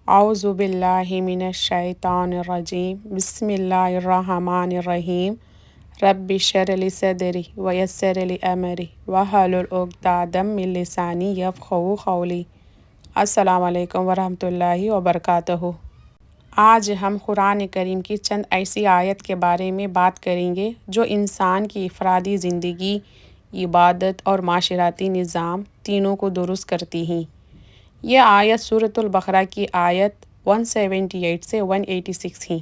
اعوذ باللہ من الشیطان الرجیم بسم اللہ الرحمن الرحیم رب اشرح لی صدری ویسر لی امری واحلل عقدۃ من لسانی یفقہوا قولی۔ السلام علیکم ورحمۃ اللہ وبرکاتہ۔ آج ہم قرآن کریم کی چند ایسی آیت کے بارے میں بات کریں گے جو انسان کی انفرادی زندگی، عبادت اور معاشرتی نظام تینوں کو درست کرتی ہیں۔ یہ آیت سورۃ البقرہ کی آیت 178 سے 186 ہیں۔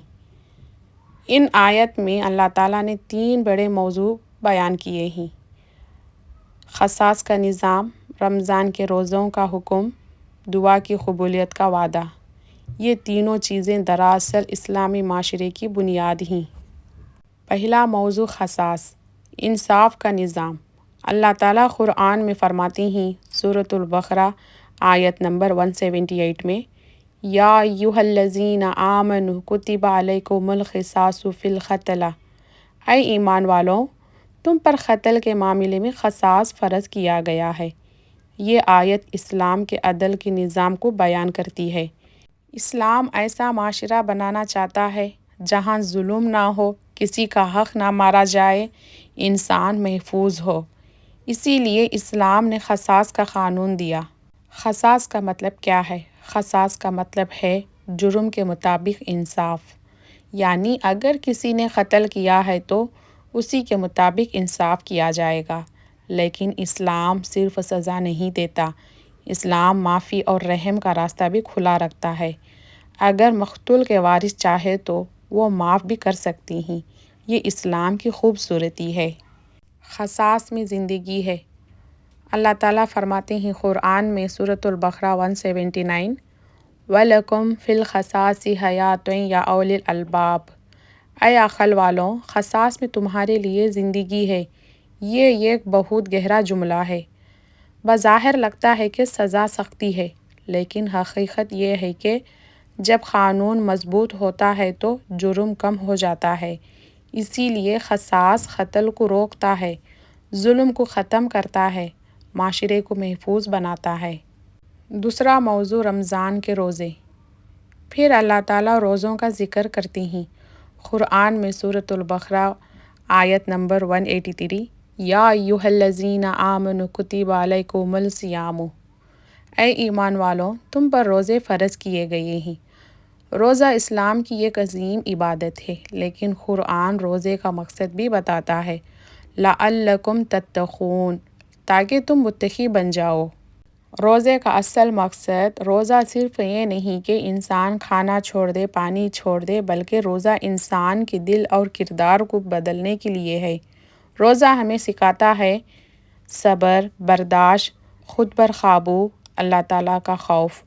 ان آیت میں اللہ تعالیٰ نے 3 بڑے موضوع بیان کیے ہیں: خصاص کا نظام، رمضان کے روزوں کا حکم، دعا کی قبولیت کا وعدہ۔ یہ تینوں چیزیں دراصل اسلامی معاشرے کی بنیاد ہیں۔ پہلا موضوع خصاص، انصاف کا نظام۔ اللہ تعالیٰ قرآن میں فرماتے ہیں، سورۃ البقرہ آیت نمبر 178 میں، یا ایھا الذین آمنوا کتب علیکم القصاص فی القتلى، اے ایمان والوں، تم پر قتل کے معاملے میں قصاص فرض کیا گیا ہے۔ یہ آیت اسلام کے عدل کے نظام کو بیان کرتی ہے۔ اسلام ایسا معاشرہ بنانا چاہتا ہے جہاں ظلم نہ ہو، کسی کا حق نہ مارا جائے، انسان محفوظ ہو۔ اسی لیے اسلام نے قصاص کا قانون دیا۔ قصاص کا مطلب کیا ہے؟ قصاص کا مطلب ہے جرم کے مطابق انصاف، یعنی اگر کسی نے قتل کیا ہے تو اسی کے مطابق انصاف کیا جائے گا۔ لیکن اسلام صرف سزا نہیں دیتا، اسلام معافی اور رحم کا راستہ بھی کھلا رکھتا ہے۔ اگر مقتول کے وارث چاہے تو وہ معاف بھی کر سکتی ہیں۔ یہ اسلام کی خوبصورتی ہے۔ قصاص میں زندگی ہے۔ اللہ تعالیٰ فرماتے ہیں قرآن میں سورۃ البقرہ 179، وَلَكُمْ فِي الْقِصَاصِ حَیَاتٌ یا اُولی الْأَلْبَابِ، اے عقل والوں، قصاص میں تمہارے لیے زندگی ہے۔ یہ ایک بہت گہرا جملہ ہے۔ بظاہر لگتا ہے کہ سزا سختی ہے، لیکن حقیقت یہ ہے کہ جب قانون مضبوط ہوتا ہے تو جرم کم ہو جاتا ہے۔ اسی لیے قصاص قتل کو روکتا ہے، ظلم کو ختم کرتا ہے، معاشرے کو محفوظ بناتا ہے۔ دوسرا موضوع رمضان کے روزے۔ پھر اللہ تعالیٰ روزوں کا ذکر کرتے ہیں قرآن میں سورۃ البقرہ آیت نمبر 183، یا ایھا الذین آمنوا کتب علیکم الصیام، اے ایمان والوں، تم پر روزے فرض کیے گئے ہیں۔ روزہ اسلام کی ایک عظیم عبادت ہے، لیکن قرآن روزے کا مقصد بھی بتاتا ہے، لعلکم تتقون، تاکہ تم متقی بن جاؤ۔ روزے کا اصل مقصد روزہ صرف یہ نہیں کہ انسان کھانا چھوڑ دے، پانی چھوڑ دے، بلکہ روزہ انسان کے دل اور کردار کو بدلنے کے لیے ہے۔ روزہ ہمیں سکھاتا ہے صبر، برداشت، خود پر قابو، اللہ تعالیٰ کا خوف۔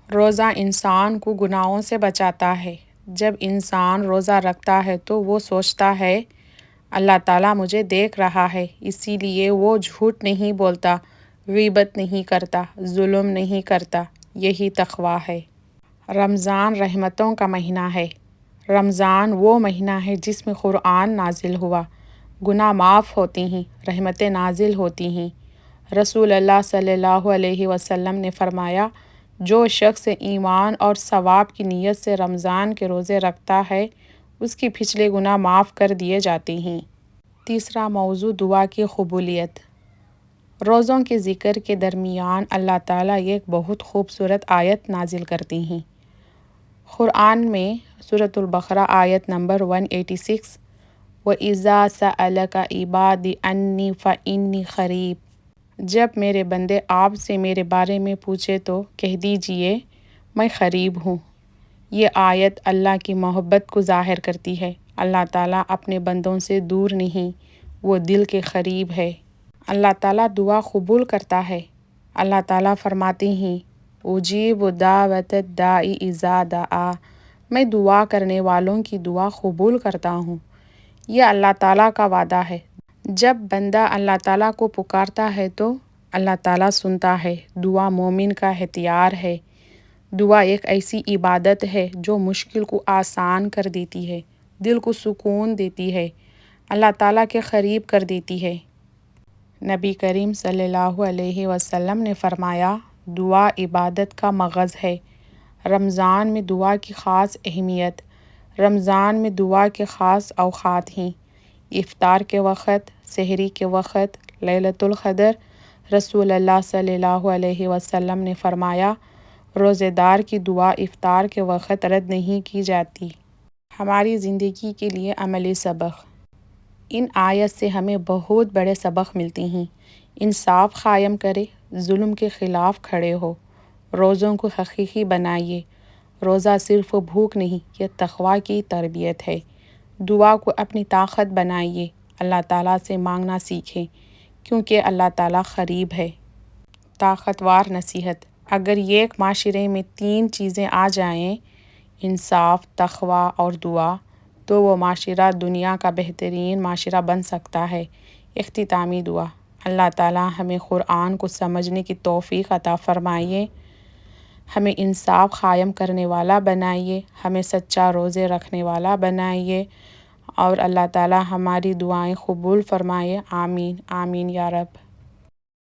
روزہ انسان کو گناہوں سے بچاتا ہے۔ جب انسان روزہ رکھتا ہے تو وہ سوچتا ہے، اللہ تعالیٰ مجھے دیکھ رہا ہے، اسی لیے وہ جھوٹ نہیں بولتا، غیبت نہیں کرتا، ظلم نہیں کرتا۔ یہی تقویٰ ہے۔ رمضان رحمتوں کا مہینہ ہے۔ رمضان وہ مہینہ ہے جس میں قرآن نازل ہوا، گناہ معاف ہوتے ہیں، رحمتیں نازل ہوتی ہیں۔ رسول اللہ صلی اللہ علیہ وسلم نے فرمایا، جو شخص ایمان اور ثواب کی نیت سے رمضان کے روزے رکھتا ہے، اس کے پچھلے گناہ معاف کر دیے جاتے ہیں۔ تیسرا موضوع دعا کی قبولیت۔ روزوں کے ذکر کے درمیان اللہ تعالیٰ ایک بہت خوبصورت آیت نازل کرتے ہیں۔ قرآن میں سورۃ البقرہ آیت نمبر 186، وَإِذَا سَأَلَكَ عِبَادِي عَنِّي فَإِنِّي قَرِيبٌ، جب میرے بندے آپ سے میرے بارے میں پوچھے تو کہہ دیجئے میں قریب ہوں۔ یہ آیت اللہ کی محبت کو ظاہر کرتی ہے۔ اللہ تعالیٰ اپنے بندوں سے دور نہیں، وہ دل کے قریب ہے۔ اللہ تعالیٰ دعا قبول کرتا ہے۔ اللہ تعالیٰ فرماتے ہیں، اجیب دعوت الداعی اذا دعان، میں دعا کرنے والوں کی دعا قبول کرتا ہوں۔ یہ اللہ تعالیٰ کا وعدہ ہے۔ جب بندہ اللہ تعالیٰ کو پکارتا ہے تو اللہ تعالیٰ سنتا ہے۔ دعا مومن کا ہتھیار ہے۔ دعا ایک ایسی عبادت ہے جو مشکل کو آسان کر دیتی ہے، دل کو سکون دیتی ہے، اللہ تعالیٰ کے قریب کر دیتی ہے۔ نبی کریم صلی اللہ علیہ وسلم نے فرمایا، دعا عبادت کا مغز ہے۔ رمضان میں دعا کی خاص اہمیت۔ رمضان میں دعا کے خاص اوقات ہیں۔ افطار کے وقت، سحری کے وقت، لیلۃ القدر۔ رسول اللہ صلی اللہ علیہ وسلم نے فرمایا، روزے دار کی دعا افطار کے وقت رد نہیں کی جاتی۔ ہماری زندگی کے لیے عملی سبق۔ ان آیت سے ہمیں بہت بڑے سبق ملتے ہیں۔ انصاف قائم کرے، ظلم کے خلاف کھڑے ہو، روزوں کو حقیقی بنائیے۔ روزہ صرف بھوک نہیں، یہ تقویٰ کی تربیت ہے۔ دعا کو اپنی طاقت بنائیے، اللہ تعالیٰ سے مانگنا سیکھیں، کیونکہ اللہ تعالیٰ قریب ہے۔ طاقتور نصیحت۔ اگر ایک معاشرے میں 3 چیزیں آ جائیں، انصاف، تقویٰ اور دعا، تو وہ معاشرہ دنیا کا بہترین معاشرہ بن سکتا ہے۔ اختتامی دعا۔ اللہ تعالیٰ ہمیں قرآن کو سمجھنے کی توفیق عطا فرمائے، ہمیں انصاف قائم کرنے والا بنائیے، ہمیں سچا روزے رکھنے والا بنائیے، اور اللہ تعالیٰ ہماری دعائیں قبول فرمائے۔ آمین آمین یا رب۔